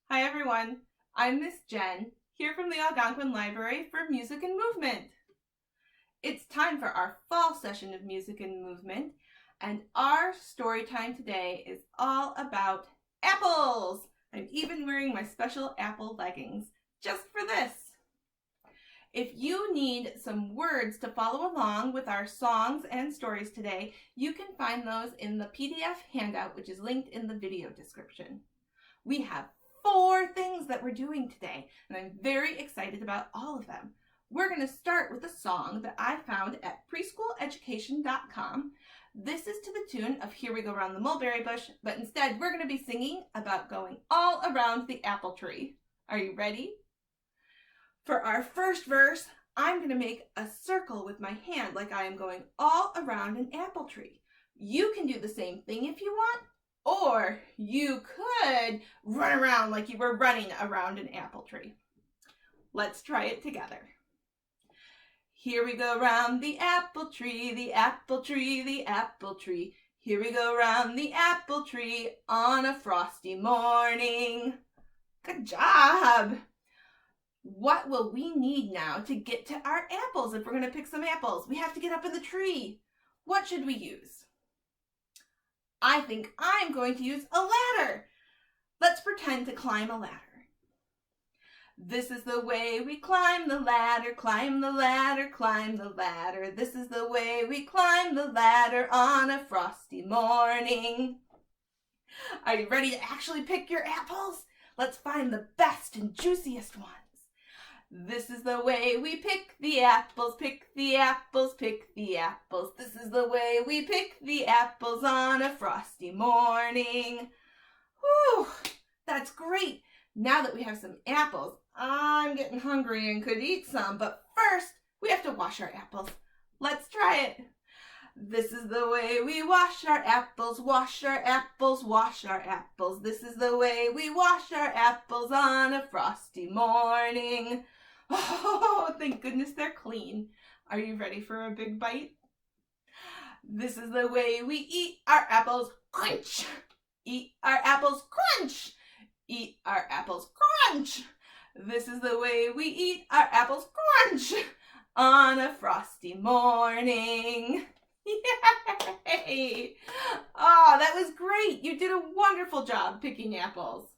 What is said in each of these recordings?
Hi everyone, I'm Miss Jen, here from the Algonquin Library for Music and Movement. It's time for our fall session of Music and Movement, and our story time today is all about apples. I'm even wearing my special apple leggings just for this. If you need some words to follow along with our songs and stories today, you can find those in the PDF handout, which is linked in the video description. We have 4 things that we're doing today, and I'm very excited about all of them. We're going to start with a song that I found at preschooleducation.com. This is to the tune of Here We Go Round the Mulberry Bush, but instead we're going to be singing about going all around the apple tree. Are you ready? For our first verse, I'm going to make a circle with my hand like I am going all around an apple tree. You can do the same thing if you want, or you could run around like you were running around an apple tree. Let's try it together. Here we go round the apple tree, the apple tree, the apple tree. Here we go round the apple tree on a frosty morning. Good job! What will we need now to get to our apples if we're going to pick some apples? We have to get up in the tree. What should we use? I think I'm going to use a ladder. Let's pretend to climb a ladder. This is the way we climb the ladder, climb the ladder, climb the ladder. This is the way we climb the ladder on a frosty morning. Are you ready to actually pick your apples? Let's find the best and juiciest ones. This is the way we pick the apples, pick the apples, pick the apples. This is the way we pick the apples on a frosty morning. Whew, that's great. Now that we have some apples, I'm getting hungry and could eat some, but first we have to wash our apples. Let's try it. This is the way we wash our apples, wash our apples, wash our apples. This is the way we wash our apples on a frosty morning. Oh, thank goodness they're clean. Are you ready for a big bite? This is the way we eat our apples, crunch. Eat our apples, crunch. Eat our apples, crunch. This is the way we eat our apples, crunch, on a frosty morning. Yay! Oh, that was great. You did a wonderful job picking apples.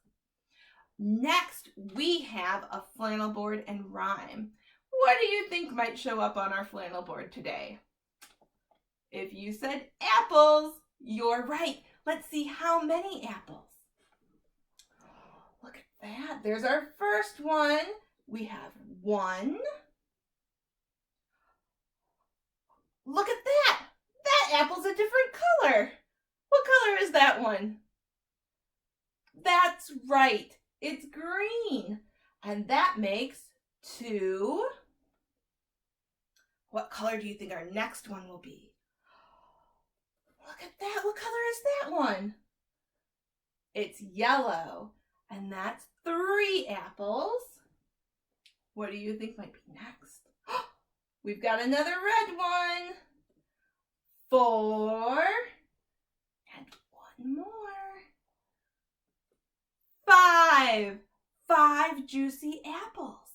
Next, we have a flannel board and rhyme. What do you think might show up on our flannel board today? If you said apples, you're right. Let's see how many apples. Look at that. There's our first one. We have 1. Look at that. That apple's a different color. What color is that one? That's right. It's green. And that makes 2. What color do you think our next one will be? Look at that. What color is that one? It's yellow. And that's 3 apples. What do you think might be next? We've got another red one. 4. And 1 more. 5. 5 juicy apples.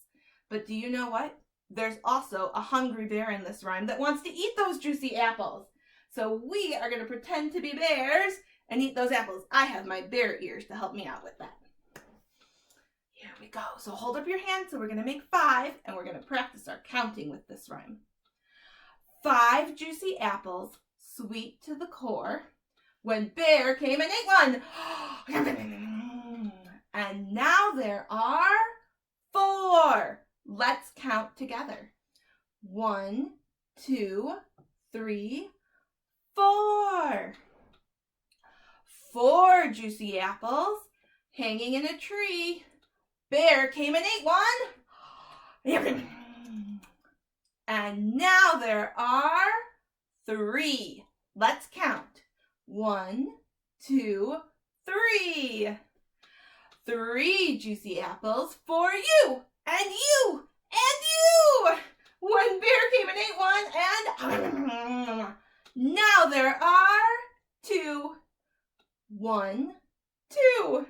But do you know what? There's also a hungry bear in this rhyme that wants to eat those juicy apples. So we are going to pretend to be bears and eat those apples. I have my bear ears to help me out with that. Here we go. So hold up your hands. So we're going to make 5 and we're going to practice our counting with this rhyme. 5 juicy apples, sweet to the core, when bear came and ate one. And now there are 4. Let's count together. 1, 2, 3, 4. 4 juicy apples hanging in a tree. Bear came and ate one. And now there are 3. Let's count. 1, 2, 3. 3 juicy apples for you, and you, and you. One bear came and ate one, and now there are 2. 1, 2.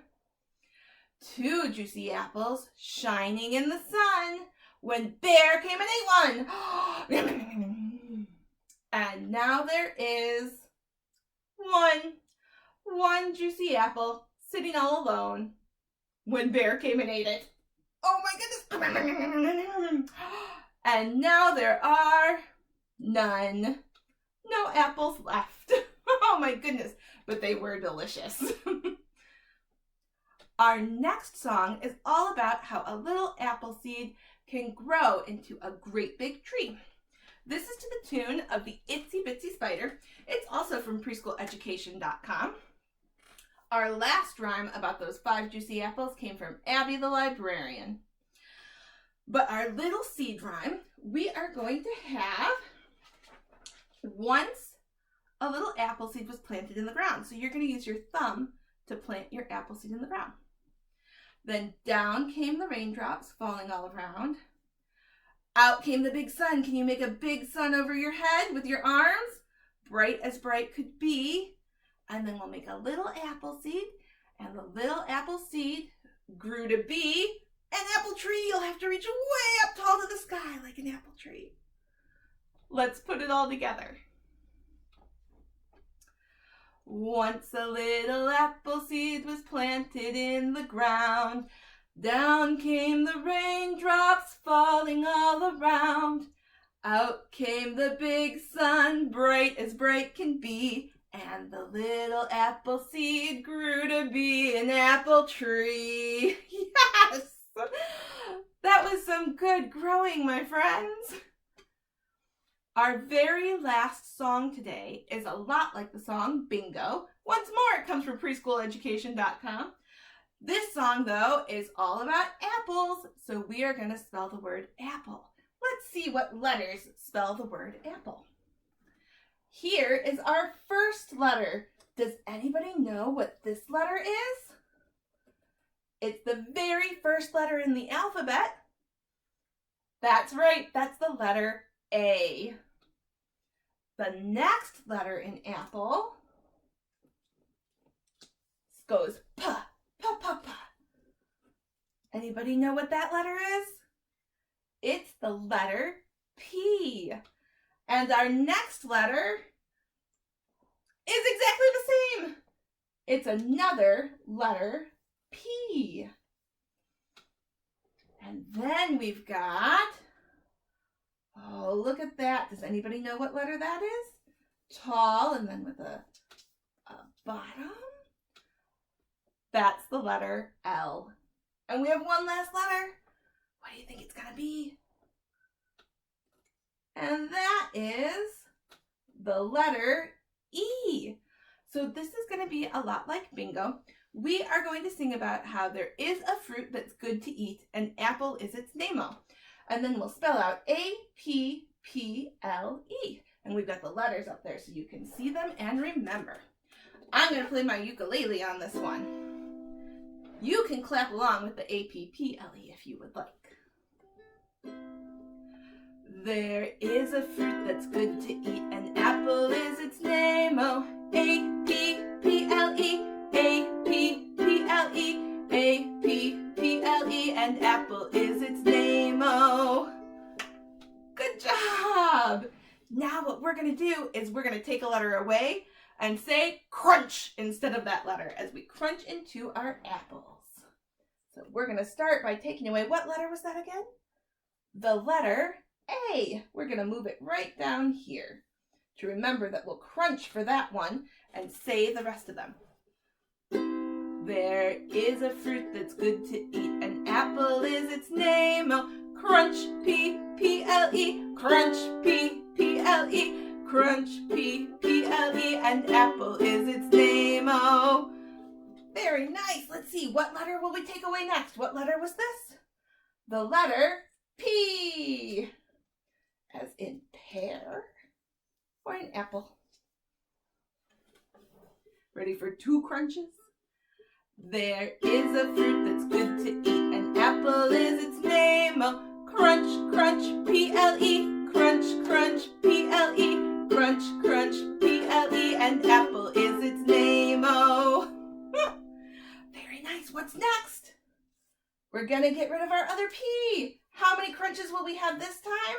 2 juicy apples shining in the sun when Bear came and ate one. And now there is one juicy apple sitting all alone when Bear came and ate it. Oh my goodness. And now there are none. No apples left. Oh my goodness, but they were delicious. Our next song is all about how a little apple seed can grow into a great big tree. This is to the tune of the Itsy Bitsy Spider. It's also from preschooleducation.com. Our last rhyme about those 5 juicy apples came from Abby the librarian. But our little seed rhyme, we are going to have once a little apple seed was planted in the ground. So you're going to use your thumb to plant your apple seed in the ground. Then down came the raindrops falling all around. Out came the big sun. Can you make a big sun over your head with your arms? Bright as bright could be. And then we'll make a little apple seed. And the little apple seed grew to be an apple tree. You'll have to reach way up tall to the sky like an apple tree. Let's put it all together. Once a little apple seed was planted in the ground. Down came the raindrops falling all around. Out came the big sun, bright as bright can be. And the little apple seed grew to be an apple tree. Yes! That was some good growing, my friends. Our very last song today is a lot like the song Bingo. Once more, it comes from preschooleducation.com. This song, though, is all about apples, so we are going to spell the word apple. Let's see what letters spell the word apple. Here is our first letter. Does anybody know what this letter is? It's the very first letter in the alphabet. That's right, that's the letter A. The next letter in apple goes P, P, P, P. Anybody know what that letter is? It's the letter P. And our next letter is exactly the same. It's another letter P. And then we've got, oh, look at that. Does anybody know what letter that is? Tall and then with a bottom. That's the letter L. And we have one last letter. What do you think it's going to be? And that is the letter E. So this is going to be a lot like bingo. We are going to sing about how there is a fruit that's good to eat, and apple is its name-o. And then we'll spell out A-P-P-L-E. And we've got the letters up there so you can see them and remember. I'm going to play my ukulele on this one. You can clap along with the A-P-P-L-E if you would like. There is a fruit that's good to eat, and apple is its name-o. A-P-P-L-E, A-P-P-L-E, A-P-P-L-E, and apple is its name-o. Good job! Now what we're going to do is we're going to take a letter away and say crunch instead of that letter as we crunch into our apples. So we're going to start by taking away, what letter was that again? The letter A. We're going to move it right down here to remember that we'll crunch for that one and say the rest of them. There is a fruit that's good to eat, and apple is its name-o. Crunch, P-P-L-E, crunch, P-P-L-E, crunch, P-P-L-E, and apple is its name-o. Very nice. Let's see, what letter will we take away next? What letter was this? The letter P, as in pear or an apple. Ready for 2 crunches? There is a fruit that's good to eat, and apple is its name-o. Crunch, crunch, P-L-E, crunch, crunch, P-L-E, crunch, crunch, P-L-E, and apple is its name-o. Very nice. What's next? We're gonna get rid of our other P. How many crunches will we have this time?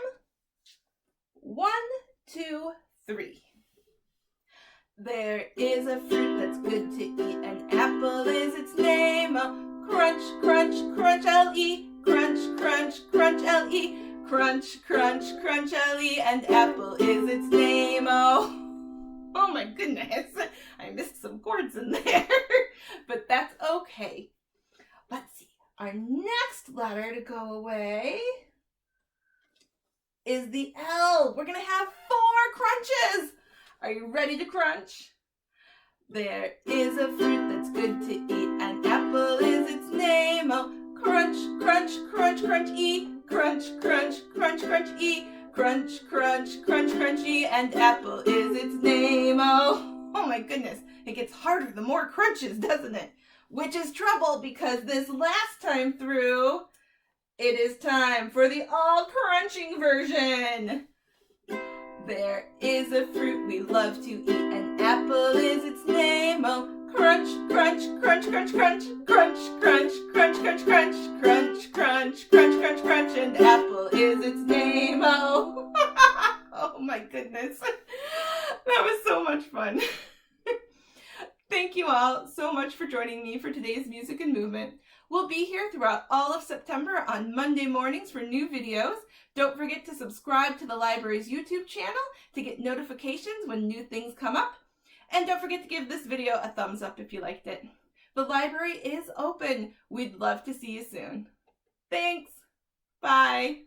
1, 2, 3. There is a fruit that's good to eat, an apple is its name. Crunch, crunch, crunch, L-E. Crunch, crunch, crunch, L-E. Crunch, crunch, crunch, L-E. And apple is its name. Oh my goodness. I missed some chords in there. But that's okay. Let's see. Our next letter to go away is the L. We're going to have 4 crunches. Are you ready to crunch? There is a fruit that's good to eat, an apple is its name. Crunch, crunch, crunch, crunch, E. Crunch, crunch, crunch, crunch, E. Crunch, crunch, crunch, crunch, E. And apple is its name. Oh my goodness. It gets harder the more crunches, doesn't it? Which is trouble because this last time through, it is time for the all crunching version. There is a fruit we love to eat, an apple is its name. Crunch, crunch, crunch, crunch, crunch, crunch, crunch, crunch, crunch, crunch, crunch, crunch, crunch, crunch, crunch, and apple is its name. Oh my goodness. That was so much fun. Thank you all so much for joining me for today's Music and Movement. We'll be here throughout all of September on Monday mornings for new videos. Don't forget to subscribe to the library's YouTube channel to get notifications when new things come up. And don't forget to give this video a thumbs up if you liked it. The library is open. We'd love to see you soon. Thanks. Bye.